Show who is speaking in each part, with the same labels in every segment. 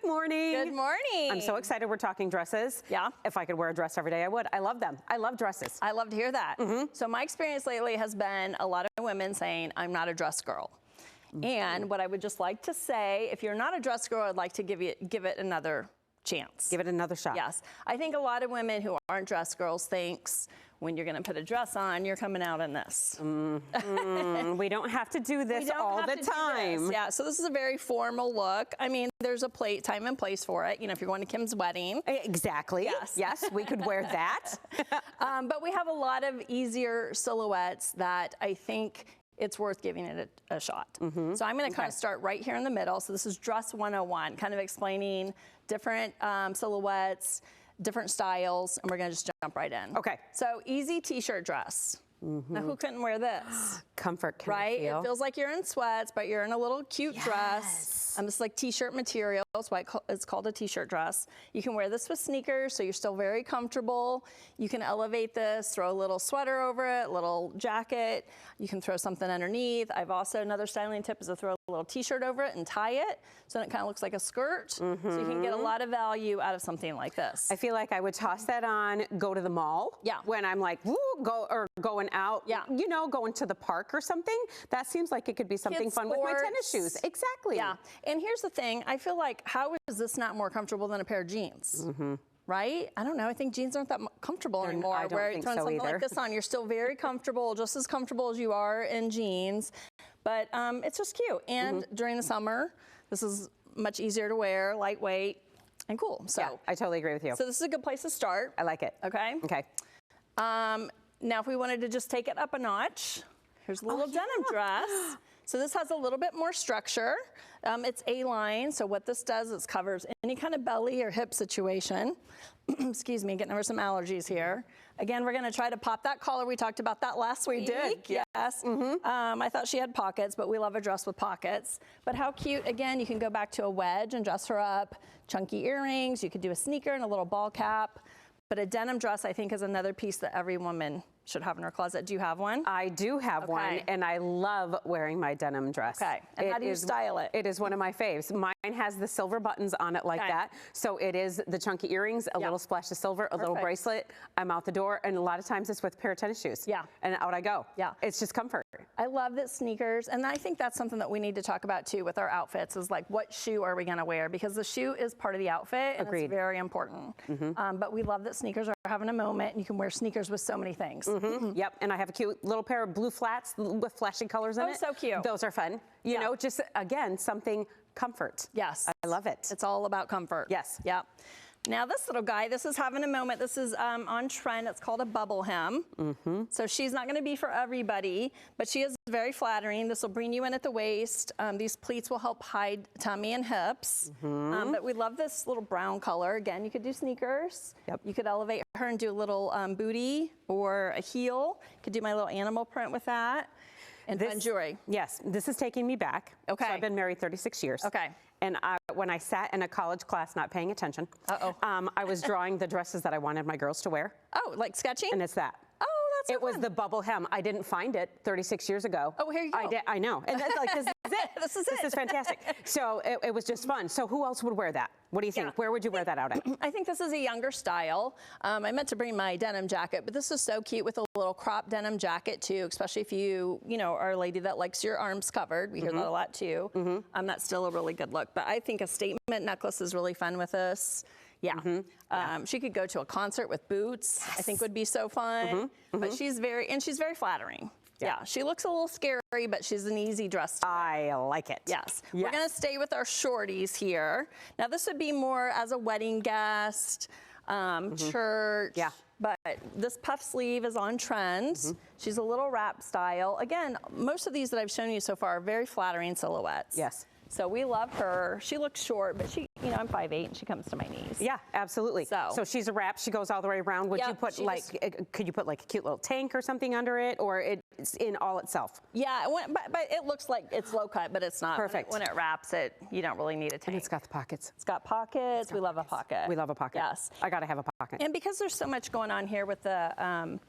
Speaker 1: morning.
Speaker 2: Good morning.
Speaker 1: I'm so excited we're talking dresses.
Speaker 2: Yeah.
Speaker 1: If I could wear a dress every day, I would. I love them. I love dresses.
Speaker 2: I love to hear that. So my experience lately has been a lot of women saying, I'm not a dress girl. And what I would just like to say, if you're not a dress girl, I'd like to give it another chance.
Speaker 1: Give it another shot.
Speaker 2: Yes. I think a lot of women who aren't dress girls thinks when you're going to put a dress on, you're coming out in this.
Speaker 1: We don't have to do this all the time.
Speaker 2: Yeah, so this is a very formal look. I mean, there's a time and place for it. You know, if you're going to Kim's wedding.
Speaker 1: Exactly.
Speaker 2: Yes.
Speaker 1: Yes, we could wear that.
Speaker 2: But we have a lot of easier silhouettes that I think it's worth giving it a shot. So I'm going to kind of start right here in the middle. So this is Dress 101, kind of explaining different silhouettes, different styles, and we're going to just jump right in.
Speaker 1: Okay.
Speaker 2: So easy t-shirt dress. Now, who couldn't wear this?
Speaker 1: Comfort, can
Speaker 2: right?
Speaker 1: feel.
Speaker 2: It feels like you're in sweats, but you're in a little cute dress. This is like t-shirt material. That's why it's called a t-shirt dress. You can wear this with sneakers, so you're still very comfortable. You can elevate this, throw a little sweater over it, little jacket. You can throw something underneath. I've also, another styling tip is to throw a little t-shirt over it and tie it, so it kind of looks like a skirt. So you can get a lot of value out of something like this.
Speaker 1: I feel like I would toss that on, go to the mall.
Speaker 2: Yeah.
Speaker 1: When I'm like, woo, going out,
Speaker 2: Yeah.
Speaker 1: you know, going to the park or something. That seems like it could be something
Speaker 2: Kids
Speaker 1: fun with my tennis
Speaker 2: sports.
Speaker 1: shoes. Exactly.
Speaker 2: Yeah. And here's the thing. I feel like, how is this not more comfortable than a pair of jeans? Right? I don't know. I think jeans aren't that comfortable anymore.
Speaker 1: I don't
Speaker 2: Where
Speaker 1: think
Speaker 2: throwing
Speaker 1: so
Speaker 2: something
Speaker 1: either.
Speaker 2: like this on, you're still very comfortable, just as comfortable as you are in jeans. But it's just cute. And during the summer, this is much easier to wear, lightweight, and cool. So
Speaker 1: Yeah, I totally agree with you.
Speaker 2: So this is a good place to start.
Speaker 1: I like it.
Speaker 2: Okay.
Speaker 1: Okay.
Speaker 2: Now, if we wanted to just take it up a notch, here's a little denim dress. So this has a little bit more structure. It's A-line, so what this does is covers any kind of belly or hip situation. Excuse me, getting over some allergies here. Again, we're gonna try to pop that collar. We talked about that last week.
Speaker 1: We did,
Speaker 2: Yes. I thought she had pockets, but we love a dress with pockets. But how cute, again, you can go back to a wedge and dress her up. Chunky earrings, you could do a sneaker and a little ball cap. But a denim dress, I think, is another piece that every woman should have in her closet. Do you have one?
Speaker 1: I do have one, and I love wearing my denim dress.
Speaker 2: Okay, and how do you style it?
Speaker 1: It is one of my faves. Mine has the silver buttons on it like that. So it is the chunky earrings, a little splash of silver, a little bracelet. I'm out the door, and a lot of times it's with a pair of tennis shoes.
Speaker 2: Yeah.
Speaker 1: And out I go.
Speaker 2: Yeah.
Speaker 1: It's just comfort.
Speaker 2: I love that sneakers, and I think that's something that we need to talk about too with our outfits is like, what shoe are we gonna wear? Because the shoe is part of the outfit, and it's very important. But we love that sneakers are having a moment, and you can wear sneakers with so many things.
Speaker 1: Yep, and I have a cute little pair of blue flats with flashing colors in it.
Speaker 2: Oh, so cute.
Speaker 1: Those are fun. You know, just again, something comfort.
Speaker 2: Yes.
Speaker 1: I love it.
Speaker 2: It's all about comfort.
Speaker 1: Yes.
Speaker 2: Yeah. Now this little guy, this is having a moment. This is on trend. It's called a bubble hem. So she's not going to be for everybody, but she is very flattering. This will bring you in at the waist. These pleats will help hide tummy and hips. But we love this little brown color. Again, you could do sneakers.
Speaker 1: Yep.
Speaker 2: You could elevate her and do a little booty or a heel. You could do my little animal print with that. And fun jewelry.
Speaker 1: Yes, this is taking me back.
Speaker 2: Okay.
Speaker 1: So I've been married 36 years.
Speaker 2: Okay.
Speaker 1: And when I sat in a college class not paying attention, I was drawing the dresses that I wanted my girls to wear.
Speaker 2: Oh, like sketching?
Speaker 1: And it's that.
Speaker 2: Oh, that's so
Speaker 1: It was
Speaker 2: fun.
Speaker 1: the bubble hem. I didn't find it 36 years ago.
Speaker 2: Oh, here you go.
Speaker 1: I know. And that's like, this is it.
Speaker 2: This is
Speaker 1: This is fantastic. So it was just fun. So who else would wear that? What do you think?
Speaker 2: Yeah.
Speaker 1: Where would you wear that out at?
Speaker 2: I think this is a younger style. I meant to bring my denim jacket, but this is so cute with a little crop denim jacket too, especially if you know, are a lady that likes your arms covered. We hear that a lot too. That's still a really good look, but I think a statement necklace is really fun with this. Yeah. She could go to a concert with boots. I think would be so fun. But she's very flattering. Yeah, she looks a little scary, but she's an easy dress to wear.
Speaker 1: I like it.
Speaker 2: Yes. We're gonna stay with our shorties here. Now this would be more as a wedding guest, church.
Speaker 1: Yeah.
Speaker 2: But this puff sleeve is on trend. She's a little wrap style. Again, most of these that I've shown you so far are very flattering silhouettes.
Speaker 1: Yes.
Speaker 2: So we love her. She looks short, but she, you know, I'm 5'8", and she comes to my knees.
Speaker 1: Yeah, absolutely.
Speaker 2: So
Speaker 1: she's a wrap. She goes all the way around. Would you put like, could you put like a cute little tank or something under it, or it's in all itself?
Speaker 2: Yeah, but it looks like it's low cut, but it's not.
Speaker 1: Perfect.
Speaker 2: When it wraps it, you don't really need a tank.
Speaker 1: And it's got the pockets.
Speaker 2: It's got pockets. We love a pocket.
Speaker 1: We love a pocket.
Speaker 2: Yes.
Speaker 1: I gotta have a pocket.
Speaker 2: And because there's so much going on here with the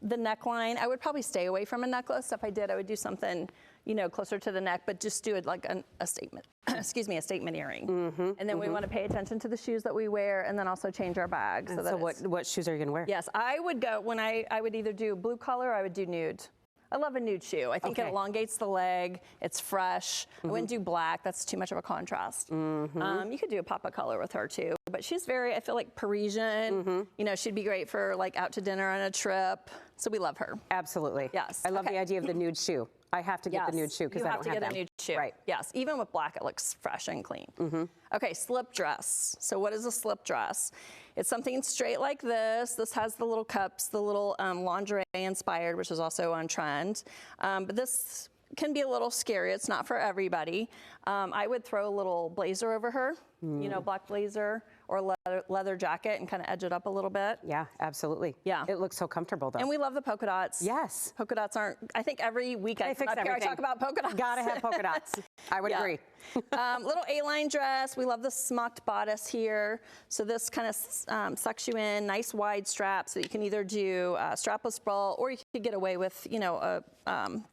Speaker 2: neckline, I would probably stay away from a necklace. If I did, I would do something, you know, closer to the neck, but just do it like a statement, excuse me, a statement earring. And then we want to pay attention to the shoes that we wear and then also change our bag.
Speaker 1: So what shoes are you gonna wear?
Speaker 2: Yes, I would go, I would either do blue color or I would do nude. I love a nude shoe. I think it elongates the leg. It's fresh. I wouldn't do black. That's too much of a contrast. You could do a pop of color with her too. But she's very, I feel like Parisian. You know, she'd be great for like out to dinner on a trip. So we love her.
Speaker 1: Absolutely.
Speaker 2: Yes.
Speaker 1: I love the idea of the nude shoe. I have to get the nude shoe because I don't have them.
Speaker 2: You have to get a nude shoe.
Speaker 1: Right.
Speaker 2: Yes. Even with black, it looks fresh and clean. Okay, slip dress. So what is a slip dress? It's something straight like this. This has the little cups, the little lingerie inspired, which is also on trend. But this can be a little scary. It's not for everybody. I would throw a little blazer over her, you know, black blazer or leather jacket and kind of edge it up a little bit.
Speaker 1: Yeah, absolutely.
Speaker 2: Yeah.
Speaker 1: It looks so comfortable though.
Speaker 2: And we love the polka dots.
Speaker 1: Yes.
Speaker 2: Polka dots aren't, I think every week I
Speaker 1: fix
Speaker 2: come up here, I talk about polka dots.
Speaker 1: Gotta have polka dots. I would agree.
Speaker 2: Little A-line dress. We love the smocked bodice here. So this kind of sucks you in, nice wide strap. So you can either do a strapless bra or you could get away with, you know, a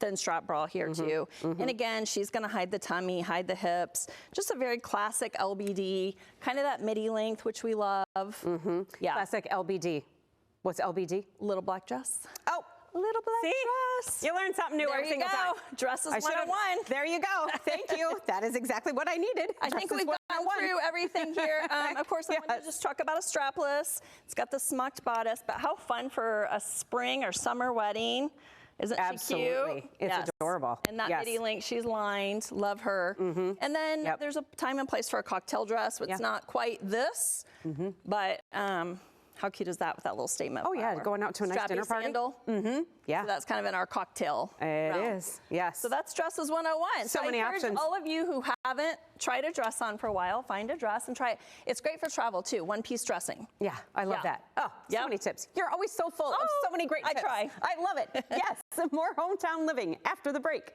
Speaker 2: thin strap bra here too. And again, she's gonna hide the tummy, hide the hips. Just a very classic LBD, kind of that midi length, which we love. Yeah.
Speaker 1: Classic LBD. What's LBD?
Speaker 2: Little black dress.
Speaker 1: Oh.
Speaker 2: Little black dress.
Speaker 1: You learn something new
Speaker 2: There
Speaker 1: every
Speaker 2: you
Speaker 1: single
Speaker 2: go.
Speaker 1: time.
Speaker 2: Dresses 101.
Speaker 1: There you go. Thank you. That is exactly what I needed.
Speaker 2: I think we've gone through everything here. Of course, I want to just talk about a strapless. It's got the smocked bodice, but how fun for a spring or summer wedding. Isn't she cute?
Speaker 1: It's adorable.
Speaker 2: And that midi link, she's lined. Love her. And then there's a time and place for a cocktail dress. It's not quite this, but how cute is that with that little statement?
Speaker 1: Oh yeah, going out to a nice dinner party.
Speaker 2: Sandal.
Speaker 1: Yeah.
Speaker 2: So that's kind of in our cocktail
Speaker 1: realm.
Speaker 2: realm.
Speaker 1: Is, yes.
Speaker 2: So that's Dresses 101.
Speaker 1: So many
Speaker 2: I encourage
Speaker 1: options.
Speaker 2: all of you who haven't tried a dress on for a while, find a dress and try it. It's great for travel too, one-piece dressing.
Speaker 1: Yeah, I love that. Oh, so many tips. You're always so full of so many great tips.
Speaker 2: I try.
Speaker 1: I love it. Yes, more hometown living after the break.